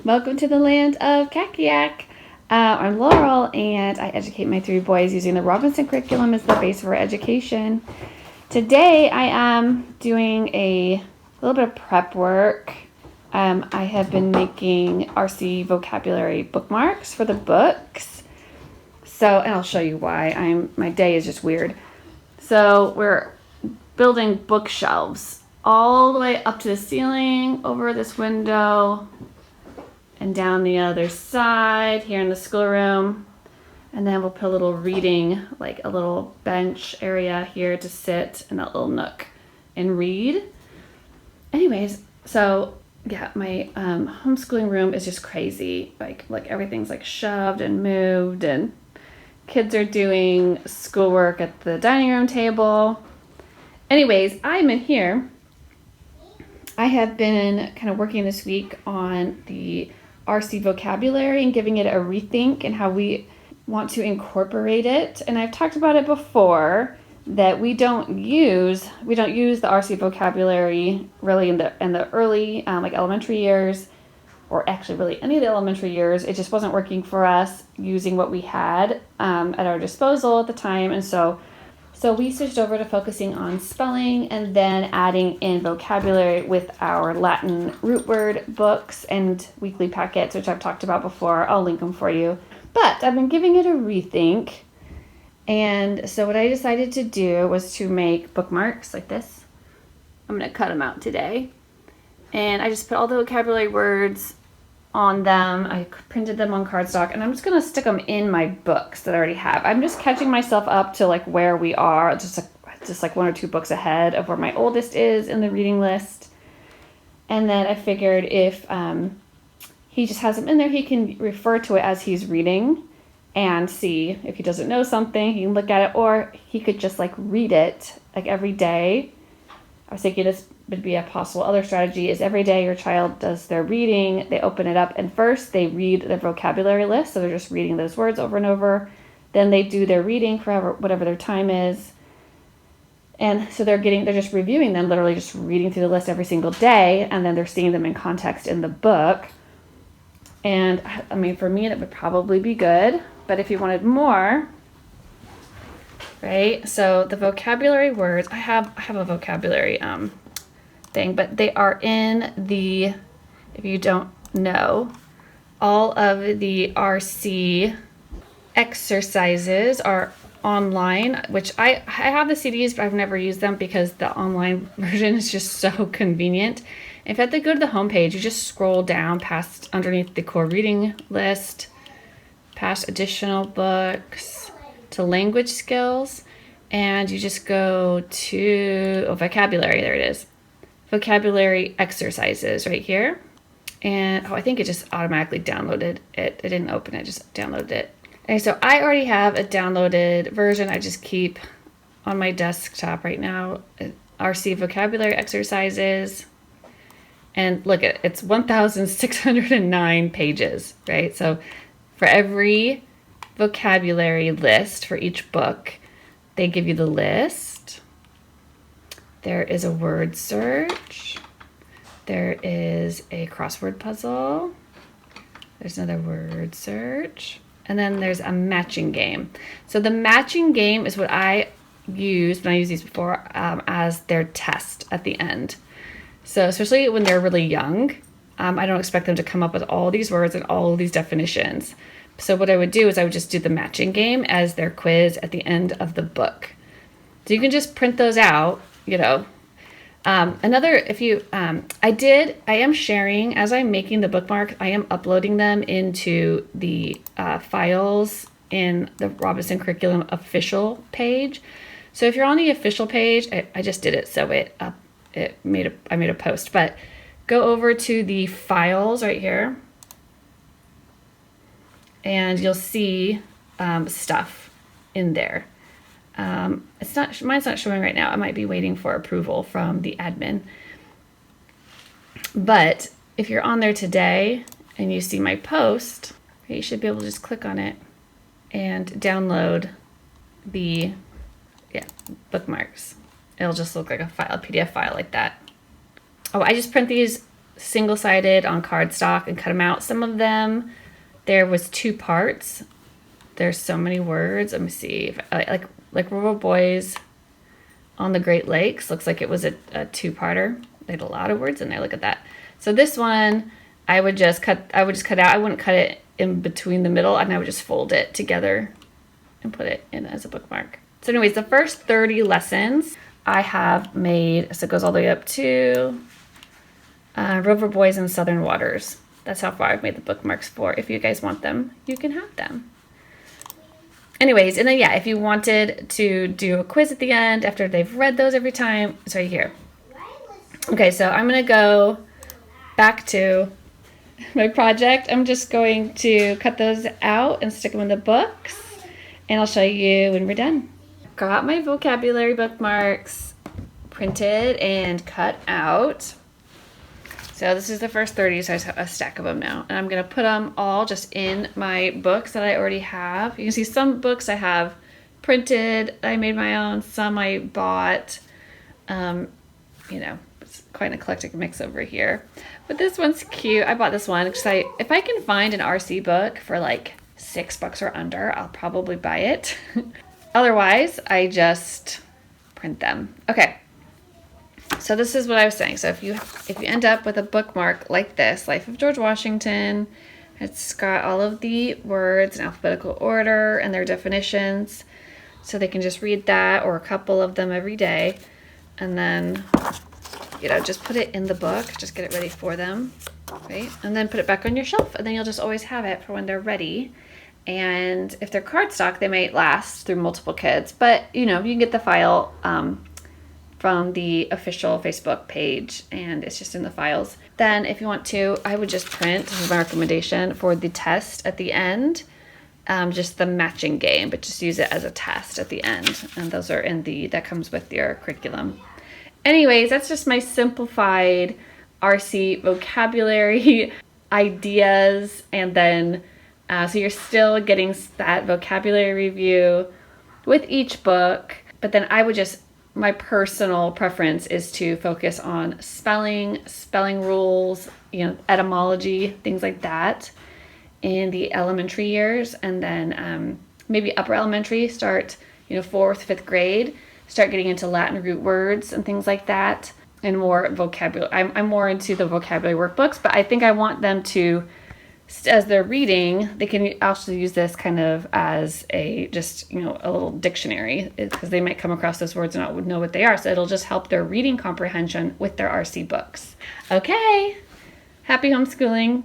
Welcome to the land of Kakiak. I'm Laurel, and I educate my three boys using the Robinson curriculum as the base for education. Today, I am doing a little bit of prep work. I have been making RC vocabulary bookmarks for the books. And I'll show you why. My day is just weird. So we're building bookshelves all the way up to the ceiling, over this window, and down the other side here in the schoolroom. And then we'll put a little reading, like a little bench area here to sit in that little nook and read. Anyways, so yeah, my homeschooling room is just crazy. Like everything's like shoved and moved, and kids are doing schoolwork at the dining room table. Anyways, I'm in here. I have been kind of working this week on the RC vocabulary and giving it a rethink and how we want to incorporate it. And I've talked about it before that we don't use the RC vocabulary really in the early like elementary years, or actually really any of the elementary years. It just wasn't working for us using what we had at our disposal at the time. And so we switched over to focusing on spelling and then adding in vocabulary with our Latin root word books and weekly packets, which I've talked about before. I'll link them for you. But I've been giving it a rethink. And so what I decided to do was to make bookmarks like this. I'm going to cut them out today. And I just put all the vocabulary words on them. I printed them on cardstock, and I'm just going to stick them in my books that I already have. I'm just catching myself up to like where we are, just like one or two books ahead of where my oldest is in the reading list. And then I figured if he just has them in there, he can refer to it as he's reading and see if he doesn't know something, he can look at it, or he could just like read it like every day. I was thinking this would be a possible other strategy is every day your child does their reading, they open it up, and first they read their vocabulary list, so they're just reading those words over and over. Then they do their reading for whatever their time is. And so they're just reviewing them, literally just reading through the list every single day, and then they're seeing them in context in the book. And I mean, for me, that would probably be good, but if you wanted more, right? So the vocabulary words, I have a vocabulary thing, but they are in the, if you don't know, all of the RC exercises are online, which I have the CDs, but I've never used them because the online version is just so convenient. In fact, they go to the homepage, you just scroll down past underneath the core reading list, past additional books to language skills, and you just go to vocabulary. There it is. Vocabulary exercises right here. And I think it just automatically downloaded it. It didn't open it, just downloaded it. And so I already have a downloaded version. I just keep on my desktop right now, RC vocabulary exercises. And look at it, it's 1,609 pages, right? So for every vocabulary list for each book, they give you the list. There is a word search. There is a crossword puzzle. There's another word search. And then there's a matching game. So the matching game is what I used when I used these before as their test at the end. So especially when they're really young, I don't expect them to come up with all these words and all of these definitions. So what I would do is I would just do the matching game as their quiz at the end of the book. So you can just print those out, you know. I am sharing, as I'm making the bookmark, I am uploading them into the files in the Robinson Curriculum official page. So if you're on the official page, I just did it, so I made a post, but go over to the files right here, and you'll see stuff in there. Mine's not showing right now. I might be waiting for approval from the admin. But if you're on there today and you see my post, you should be able to just click on it and download the bookmarks. It'll just look like a PDF file like that. Oh, I just print these single-sided on cardstock and cut them out. Some of them, there was 2 parts. There's so many words. Let me see. If, like Rural Boys on the Great Lakes. Looks like it was a 2-parter. They had a lot of words in there. Look at that. So this one, I would just cut out. I wouldn't cut it in between the middle, and I would just fold it together and put it in as a bookmark. So anyways, the first 30 lessons I have made, so it goes all the way up to River Boys and Southern Waters. That's how far I've made the bookmarks for. If you guys want them, you can have them. Anyways, and then yeah, if you wanted to do a quiz at the end after they've read those every time, it's right here. Okay, so I'm gonna go back to my project. I'm just going to cut those out and stick them in the books, and I'll show you when we're done. Got my vocabulary bookmarks printed and cut out. So this is the first 30, so I have a stack of them now. And I'm gonna put them all just in my books that I already have. You can see some books I have printed, I made my own, some I bought. You know, it's quite an eclectic mix over here. But this one's cute. I bought this one because if I can find an RC book for like $6 or under, I'll probably buy it. Otherwise, I just print them. Okay. So this is what I was saying. So if you end up with a bookmark like this, Life of George Washington, it's got all of the words in alphabetical order and their definitions. So they can just read that or a couple of them every day. And then, you know, just put it in the book, just get it ready for them, right? And then put it back on your shelf, and then you'll just always have it for when they're ready. And if they're cardstock, they might last through multiple kids, but you know, you can get the file from the official Facebook page, and it's just in the files. Then if you want to, I would just print, this is my recommendation for the test at the end, just the matching game, but just use it as a test at the end. And those are that comes with your curriculum. Anyways, that's just my simplified RC vocabulary ideas. And then, so you're still getting that vocabulary review with each book. But then my personal preference is to focus on spelling rules, you know, etymology, things like that in the elementary years. And then maybe upper elementary, start, you know, 4th, 5th grade. Start getting into Latin root words and things like that, and more vocabulary. I'm more into the vocabulary workbooks, but I think I want them to, as they're reading, they can also use this kind of as a little dictionary, because they might come across those words and not know what they are. So it'll just help their reading comprehension with their RC books. Okay, happy homeschooling.